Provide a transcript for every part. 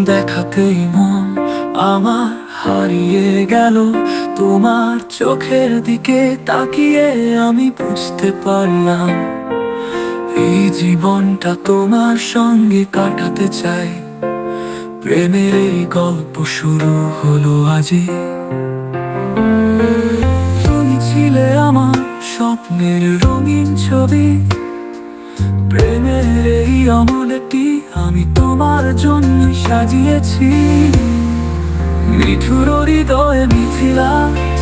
দেখাতেই মন আমার হারিয়ে গেল। তোমার চোখের দিকে তাকিয়ে আমি বুঝতে পারলাম এই জীবনটা তোমার সঙ্গে কাটাতে চাই। প্রেমের এই গল্প শুরু হলো আজই। তুমি ছিলে আমার স্বপ্নের রঙিন ছবি, প্রেমের এই অমূল্যটি আমি তোমার জন্য সাজিয়েছি। নিঠুর হৃদয়ে মিথিলা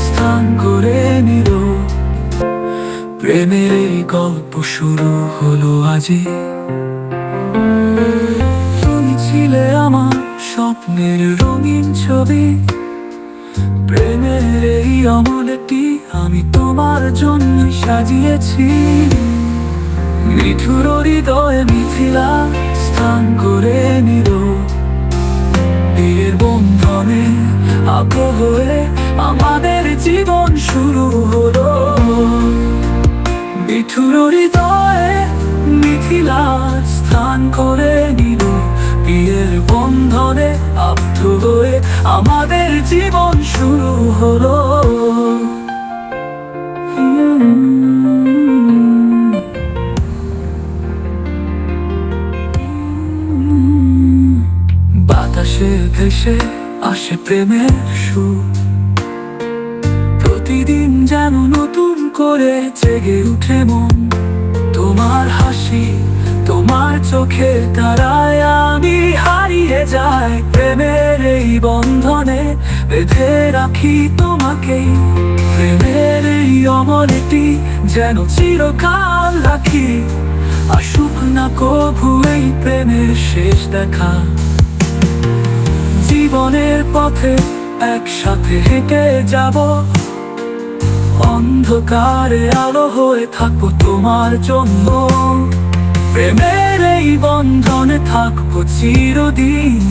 স্থান করে নিল। প্রেমের এই গল্প শুরু হলো আজই। তুমি ছিলে আমার স্বপ্নের রঙিন ছবি, প্রেমের এই অমূল্যটি আমি তোমার জন্য সাজিয়েছি। নিঠুর হৃদয়ে মিথিলা স্থান করে নিল। বিয়ের বন্ধনে আবদ্ধ হয়ে আমাদের জীবন শুরু হলো। নিঠুর হৃদয়ে মিথিলা স্থান করে নিল। বিয়ের বন্ধনে আবদ্ধ হয়ে আমাদের জীবন শুরু হলো। বাতাসে ভেসে আসে প্রেমের সুর, প্রতিদিন যেন নতুন করে জেগে উঠে মন। তোমার হাসি, তোমার চোখে তারায় আমি হারিয়ে যাই। প্রেমের এই বন্ধনে বেঁধে রাখি তোমাকেই। প্রেমের এই অমরটি যেন চিরকাল রাখি। আসুক না কভু এই প্রেমের শেষ দেখা। জীবনের পথে একসাথে হেঁটে যাব, অন্ধকারে আলো হয়ে থাকবো তোমার জন্য। প্রেমের এই বন্ধনে থাকবো চিরদিন।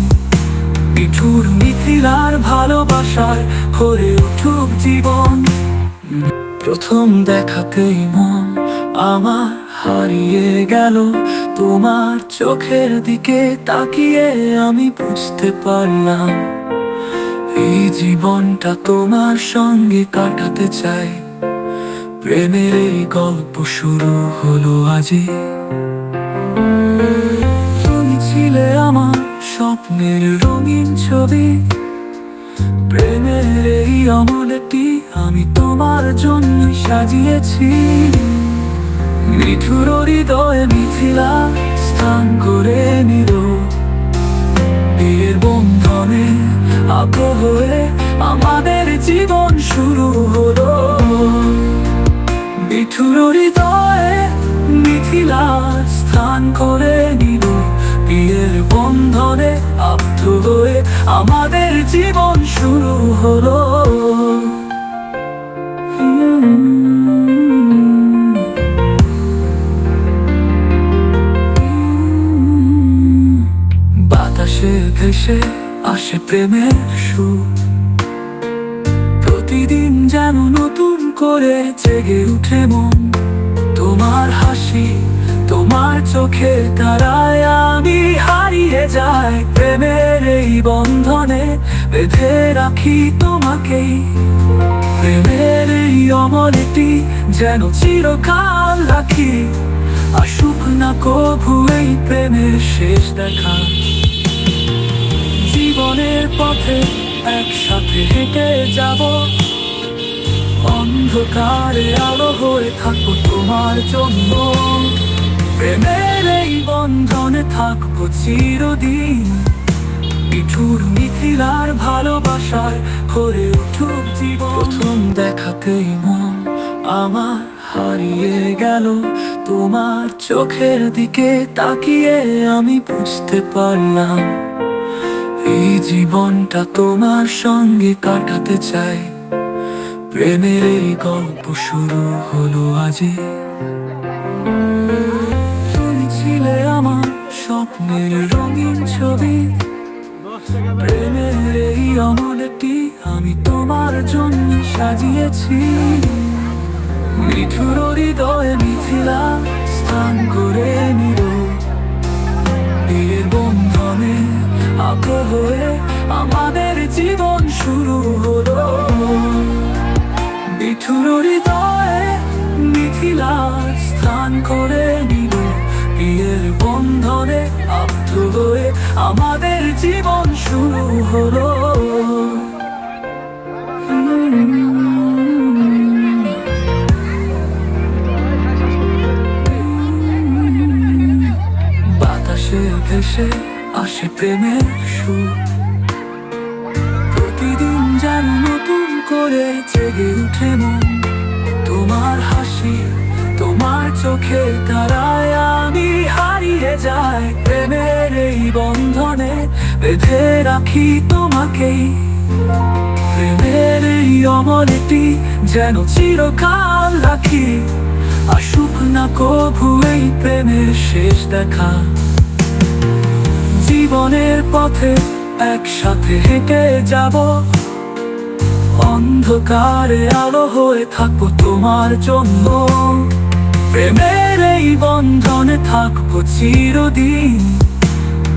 নিঠুর মিথিলার ভালোবাসায় ভরে উঠুক জীবন। প্রথম দেখাতেই মন আমার হারিয়ে গেল। তোমার চোখের দিকে তাকিয়ে আমি বুঝতে পারলাম এই জীবনটা তোমার সঙ্গে কাটাতে চাই। প্রেমের এই গল্প শুরু হলো আজই। তুমি ছিলে আমার স্বপ্নের রঙিন ছবি, প্রেমের এই অমূল্যটি আমি তোমার জন্য সাজিয়েছি। নিঠুর হৃদয়ে মিথিলা স্থান করে নিল। বিয়ের বন্ধনে আবদ্ধ হয়ে আমাদের জীবন শুরু হলো। নিঠুর হৃদয়ে মিথিলা স্থান করে নিল। বিয়ের বন্ধনে আবদ্ধ হয়ে আমাদের জীবন শুরু হলো। বাতাসে ভেসে আসে প্রেমের সুর, প্রতিদিন যেন নতুন করে জেগে উঠে মন। তোমার হাসি, তোমার চোখে তারায় আমি হারিয়ে যাই। প্রেমের এই বন্ধনে বেঁধে রাখি তোমাকেই। প্রেমের এই অমরটি যেন চিরকাল রাখি। আসুক না কভু এই প্রেমের শেষ দেখা। জীবনের পথে একসাথে হেঁটে যাব, অন্ধকারে আলো হয়ে থাকবো তোমার জন্য। প্রেমের এই বন্ধনে থাকবো চিরদিন। নিঠুর মিথিলার ভালোবাসায় ভরে উঠুক জীবন। প্রথম দেখাতেই মন আমার হারিয়ে গেল। তোমার চোখের দিকে তাকিয়ে আমি বুঝতে পারলাম এই জীবনটা তোমার সঙ্গে কাটাতে চাই। প্রেমের এই গল্প শুরু হলো আজই। তুমি ছিলে আমার স্বপ্নের রঙিন ছবি, প্রেমের এই অমূল্যটি আমি তোমার জন্য সাজিয়েছি। নিঠুর হৃদয়ে মিথিলা স্থান করে নিল। বিয়ের বন্ধনে আগ্রহে আমাদের জীবন শুরু হলো। মিঠুর হৃদয়ে মিথিলা স্থান করে নিল, বিয়ের বন্ধনে আবদ্ধ হয়ে আমাদের জীবন শুরু হলো। বাতাসে ভেসে আসে প্রেমের সুর, প্রতিদিন যেন নতুন করে জেগে উঠে মন। তোমার হাসি, তোমার চোখে তারায় আমি হারিয়ে যাই, প্রেমের এই বন্ধনে বেঁধে রাখি তোমাকেই। প্রেমের এই অমরটি যেন চিরকাল রাখি, আসুক না কভু এই প্রেমের শেষ দেখা। জীবনের পথে একসাথে হেঁটে যাব, অন্ধকারে আলো হয়ে থাকবো তোমার জন্য। প্রেমের এই বন্ধনে থাকবো চিরদিন,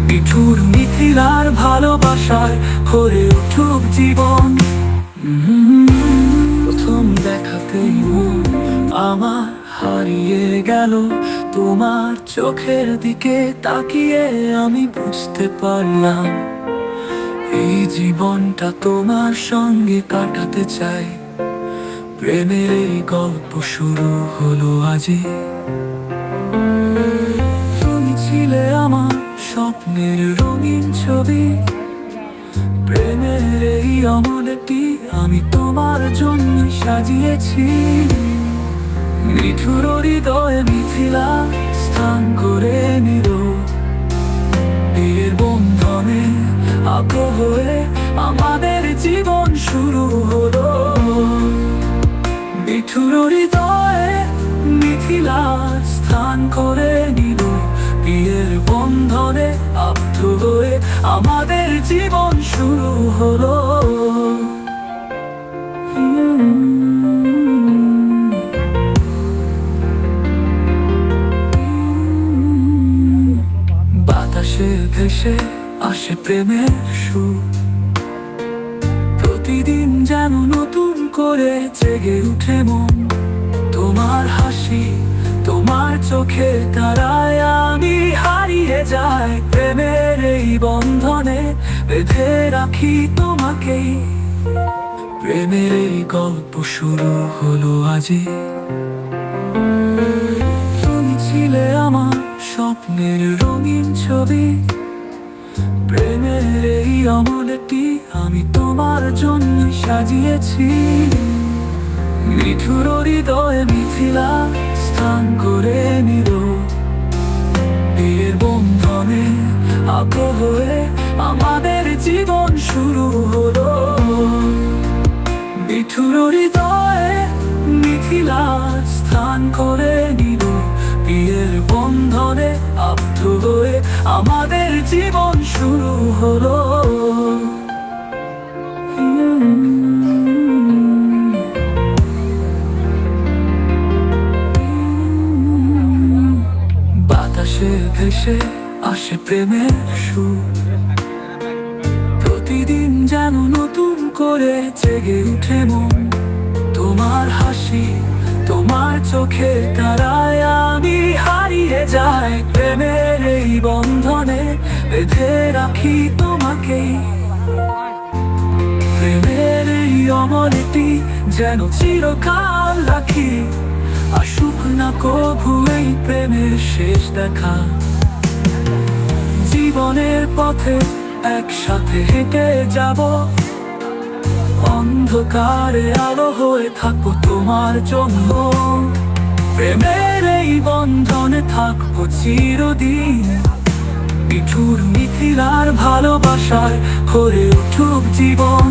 মিঠুর মিথিলার ভালোবাসায় ভরে উঠুক জীবন। প্রথম দেখাতেই মন আমার হারিয়ে গেল, তোমার চোখের দিকে তাকিয়ে আমি বুঝতে পারলাম এই জীবনটা তোমার সঙ্গে কাটাতে চাই। প্রেমের এই গল্প শুরু হলো আজই। তুমি ছিলে আমার স্বপ্নের রঙিন ছবি, প্রেমের এই অমরটি আমি তোমার জন্য সাজিয়েছি। মিঠুর হৃদয়ে মিথিলা স্থান করে নিল, বিয়ের বন্ধনে আগ্রহে আমাদের জীবন শুরু হলো। মিঠুর হৃদয়ে মিথিলা স্থান করে নিল, বিয়ের বন্ধনে আবদ্ধ হয়ে আমাদের জীবন শুরু হলো। বাতাসে ভেসে আসে প্রেমের সুর, প্রতিদিন যেন নতুন করে জেগে উঠে মন। তোমার হাসি, তোমার চোখে তারায় আমি হারিয়ে যাই, প্রেমের এই বন্ধনে বেঁধে রাখি তোমাকেই। প্রেমের এই গল্প শুরু হলো আজই। তুমি ছিলে আমার স্বপ্নের রঙিন ছবি, প্রেমের এই অমরটি আমি তোমার জন্য সাজিয়েছি। মিঠুর হৃদয়ে মিথিলা স্থান করে নিল, বিয়ের বন্ধনে আগ্রহে আমাদের জীবন শুরু হলো। মিঠুর হৃদয়ে মিথিলা স্থান করে নিল, বিয়ের বন্ধনে আবদ্ধ হয়ে আমাদের জীবন শুরু হলো। বাতাসে ভেসে আসে প্রেমের সুর, প্রতিদিন যেন নতুন করে জেগে উঠে মন। তোমার হাসি, তোমার চোখে তারায় আমি হারিয়ে যাই, প্রেমের এই বন্ধনে বেঁধে রাখি তোমাকেই। প্রেমের এই অমরটি যেন চিরকাল রাখি, আসুক না কভু এই প্রেমের শেষ দেখা। জীবনের পথে একসাথে হেঁটে যাব, অন্ধকারে আলো হয়ে থাকবো তোমার জন্য। প্রেমের এই বন্ধনে থাকবো চিরদিন, মিঠুর মিথিলার ভালোবাসায় ভরে উঠুক জীবন।